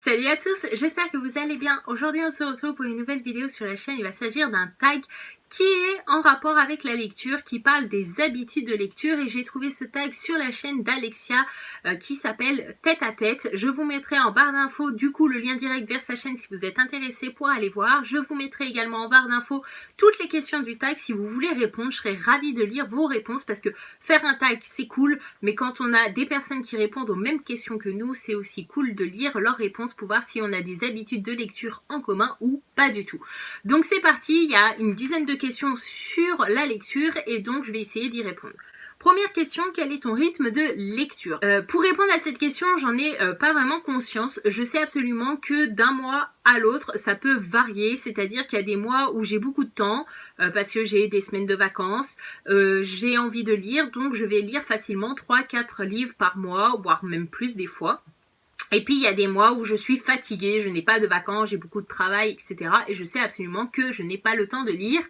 Salut à tous, j'espère que vous allez bien. Aujourd'hui on se retrouve pour une nouvelle vidéo sur la chaîne. Il va s'agir d'un tag qui est en rapport avec la lecture, qui parle des habitudes de lecture, et j'ai trouvé ce tag sur la chaîne d'Alexia qui s'appelle Tête à Tête. Je vous mettrai en barre d'infos du coup le lien direct vers sa chaîne si vous êtes intéressé pour aller voir. Je vous mettrai également en barre d'infos toutes les questions du tag. Si vous voulez répondre, je serai ravie de lire vos réponses, parce que faire un tag c'est cool, mais quand on a des personnes qui répondent aux mêmes questions que nous, c'est aussi cool de lire leurs réponses pour voir si on a des habitudes de lecture en commun ou pas du tout. Donc c'est parti, il y a une dizaine de questions sur la lecture et donc je vais essayer d'y répondre. Première question, quel est ton rythme de lecture? Pour répondre à cette question, j'en ai pas vraiment conscience. Je sais absolument que d'un mois à l'autre, ça peut varier, c'est-à-dire qu'il y a des mois où j'ai beaucoup de temps, parce que j'ai des semaines de vacances, j'ai envie de lire, donc je vais lire facilement 3-4 livres par mois, voire même plus des fois. Et puis il y a des mois où je suis fatiguée, je n'ai pas de vacances, j'ai beaucoup de travail, etc. Et je sais absolument que je n'ai pas le temps de lire,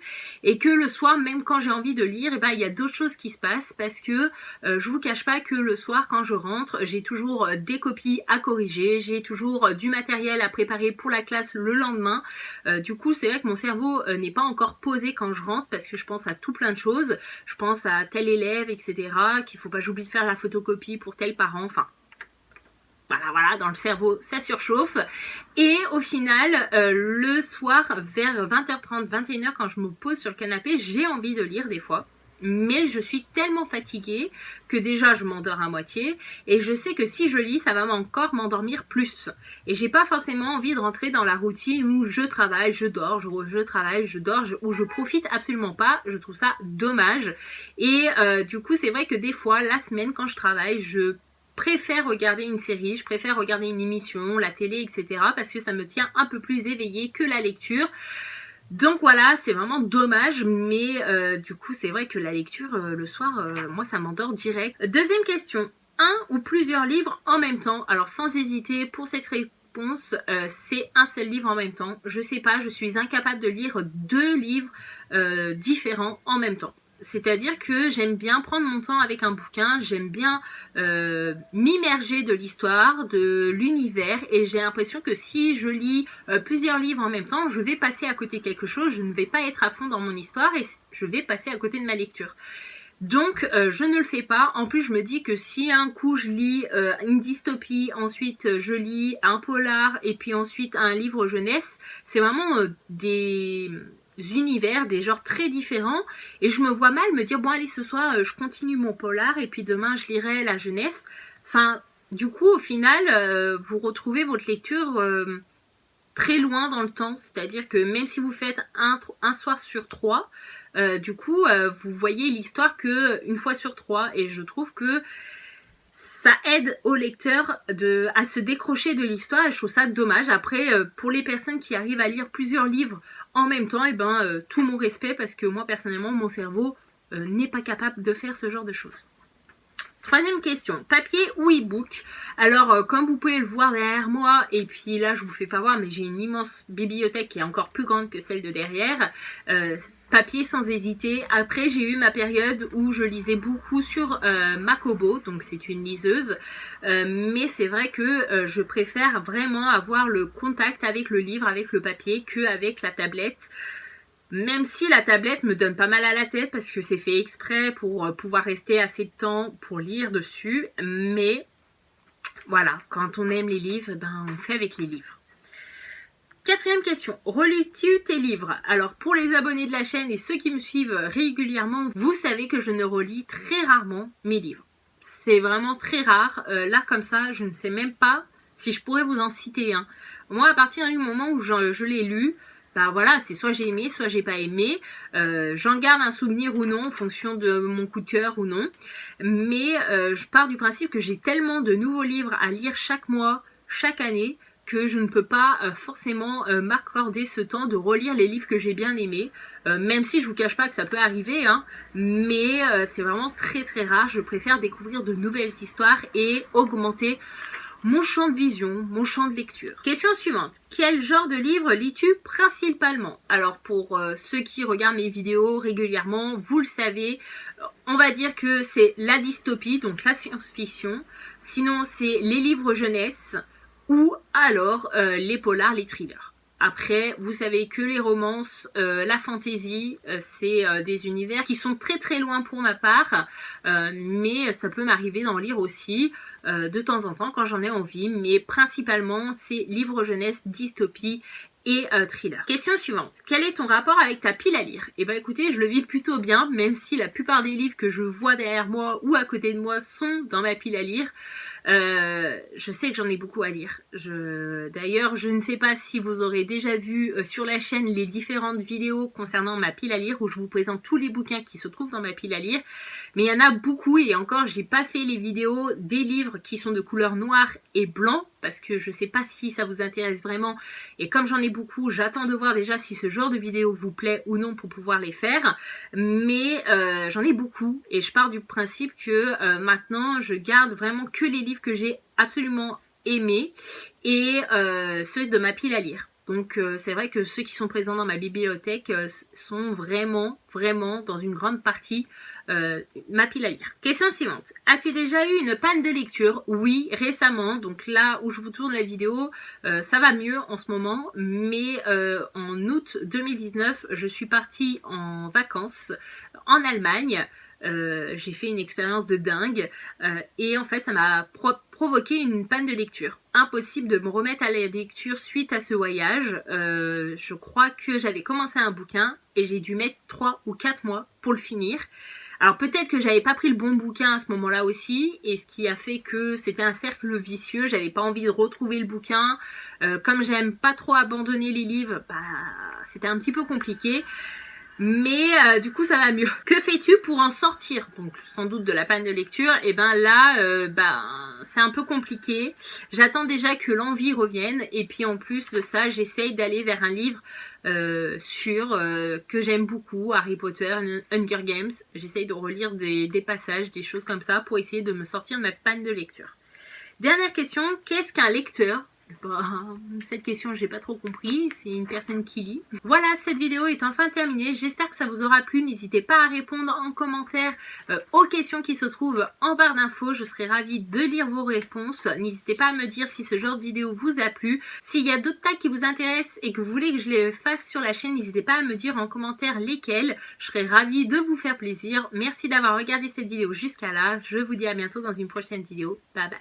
et que le soir, même quand j'ai envie de lire, il y a d'autres choses qui se passent, parce que je vous cache pas que le soir quand je rentre, j'ai toujours des copies à corriger, j'ai toujours du matériel à préparer pour la classe le lendemain. Du coup c'est vrai que mon cerveau n'est pas encore posé quand je rentre, parce que je pense à tout plein de choses, je pense à tel élève, etc. Qu'il faut pas j'oublie de faire la photocopie pour tel parent, enfin voilà, dans le cerveau, ça surchauffe. Et au final, le soir, vers 20h30, 21h, quand je me pose sur le canapé, j'ai envie de lire des fois. Mais je suis tellement fatiguée que déjà je m'endors à moitié, et je sais que si je lis, ça va encore m'endormir plus. Et j'ai pas forcément envie de rentrer dans la routine où je travaille, je dors, je travaille, je dors, où je profite absolument pas. Je trouve ça dommage. Et du coup, c'est vrai que des fois, la semaine, quand je travaille, je préfère regarder une série, je préfère regarder une émission, la télé, etc. parce que ça me tient un peu plus éveillée que la lecture. Donc voilà, c'est vraiment dommage, mais du coup c'est vrai que la lecture le soir, moi ça m'endort direct. Deuxième question, un ou plusieurs livres en même temps? Alors sans hésiter pour cette réponse, c'est un seul livre en même temps. Je sais pas, je suis incapable de lire deux livres différents en même temps. C'est-à-dire que j'aime bien prendre mon temps avec un bouquin, j'aime bien m'immerger de l'histoire, de l'univers, et j'ai l'impression que si je lis plusieurs livres en même temps, je vais passer à côté de quelque chose, je ne vais pas être à fond dans mon histoire et je vais passer à côté de ma lecture. Donc je ne le fais pas. En plus je me dis que si un coup je lis une dystopie, ensuite je lis un polar, et puis ensuite un livre jeunesse, c'est vraiment des univers, des genres très différents, et je me vois mal me dire bon allez ce soir je continue mon polar et puis demain je lirai la jeunesse. Enfin du coup au final vous retrouvez votre lecture très loin dans le temps, c'est-à-dire que même si vous faites un soir sur trois, du coup vous voyez l'histoire que une fois sur trois, et je trouve que ça aide au lecteur à se décrocher de l'histoire, et je trouve ça dommage. Après pour les personnes qui arrivent à lire plusieurs livres en même temps, et tout mon respect, parce que moi personnellement mon cerveau n'est pas capable de faire ce genre de choses. Troisième question, papier ou e-book? Alors comme vous pouvez le voir derrière moi, et puis là je vous fais pas voir mais j'ai une immense bibliothèque qui est encore plus grande que celle de derrière, papier sans hésiter. Après j'ai eu ma période où je lisais beaucoup sur ma Kobo, donc c'est une liseuse, mais c'est vrai que je préfère vraiment avoir le contact avec le livre, avec le papier, qu'avec la tablette. Même si la tablette me donne pas mal à la tête, parce que c'est fait exprès pour pouvoir rester assez de temps pour lire dessus. Mais voilà, quand on aime les livres, on fait avec les livres. Quatrième question, relis-tu tes livres? Alors pour les abonnés de la chaîne et ceux qui me suivent régulièrement, vous savez que je ne relis très rarement mes livres. C'est vraiment très rare. Là comme ça, je ne sais même pas si je pourrais vous en citer un. Moi, à partir du moment où je l'ai lu, voilà, c'est soit j'ai aimé, soit j'ai pas aimé. J'en garde un souvenir ou non en fonction de mon coup de cœur ou non. Mais je pars du principe que j'ai tellement de nouveaux livres à lire chaque mois, chaque année, que je ne peux pas forcément m'accorder ce temps de relire les livres que j'ai bien aimés. Même si je vous cache pas que ça peut arriver, hein, mais c'est vraiment très très rare. Je préfère découvrir de nouvelles histoires et augmenter mon champ de vision, mon champ de lecture. Question suivante. Quel genre de livre lis-tu principalement? Alors pour ceux qui regardent mes vidéos régulièrement, vous le savez, on va dire que c'est la dystopie, donc la science-fiction. Sinon c'est les livres jeunesse ou alors les polars, les thrillers. Après, vous savez que les romances, la fantasy, c'est des univers qui sont très très loin pour ma part, mais ça peut m'arriver d'en lire aussi de temps en temps quand j'en ai envie, mais principalement c'est livres jeunesse, dystopie et thriller. Question suivante. Quel est ton rapport avec ta pile à lire? Eh ben écoutez, je le vis plutôt bien, même si la plupart des livres que je vois derrière moi ou à côté de moi sont dans ma pile à lire. Je sais que j'en ai beaucoup à lire. D'ailleurs, je ne sais pas si vous aurez déjà vu sur la chaîne les différentes vidéos concernant ma pile à lire où je vous présente tous les bouquins qui se trouvent dans ma pile à lire. Mais il y en a beaucoup et encore, j'ai pas fait les vidéos des livres qui sont de couleur noire et blanc parce que je sais pas si ça vous intéresse vraiment. Et comme j'en ai beaucoup, j'attends de voir déjà si ce genre de vidéo vous plaît ou non pour pouvoir les faire. Mais j'en ai beaucoup et je pars du principe que maintenant, je garde vraiment que les livres que j'ai absolument aimés et ceux de ma pile à lire. Donc c'est vrai que ceux qui sont présents dans ma bibliothèque sont vraiment dans une grande partie ma pile à lire. Question suivante. As-tu déjà eu une panne de lecture? Oui, récemment. Donc là où je vous tourne la vidéo, ça va mieux en ce moment. Mais en août 2019, je suis partie en vacances en Allemagne. J'ai fait une expérience de dingue et en fait ça m'a provoqué une panne de lecture. Impossible de me remettre à la lecture suite à ce voyage. Je crois que j'avais commencé un bouquin et j'ai dû mettre 3 ou 4 mois pour le finir. Alors peut-être que j'avais pas pris le bon bouquin à ce moment-là aussi, et ce qui a fait que c'était un cercle vicieux, j'avais pas envie de retrouver le bouquin. Comme j'aime pas trop abandonner les livres, bah c'était un petit peu compliqué. Mais du coup ça va mieux. Que fais-tu pour en sortir? Donc sans doute de la panne de lecture. Et ben là c'est un peu compliqué. J'attends déjà que l'envie revienne. Et puis en plus de ça, j'essaye d'aller vers un livre que j'aime beaucoup, Harry Potter, Hunger Games. J'essaye de relire des passages, des choses comme ça pour essayer de me sortir de ma panne de lecture. Dernière question, qu'est-ce qu'un lecteur? Bah, cette question j'ai pas trop compris, c'est une personne qui lit. Voilà, cette vidéo est enfin terminée, j'espère que ça vous aura plu. N'hésitez pas à répondre en commentaire aux questions qui se trouvent en barre d'infos, je serai ravie de lire vos réponses. N'hésitez pas à me dire si ce genre de vidéo vous a plu. S'il y a d'autres tags qui vous intéressent et que vous voulez que je les fasse sur la chaîne, n'hésitez pas à me dire en commentaire lesquels, je serai ravie de vous faire plaisir. Merci d'avoir regardé cette vidéo jusqu'à là, je vous dis à bientôt dans une prochaine vidéo, bye bye.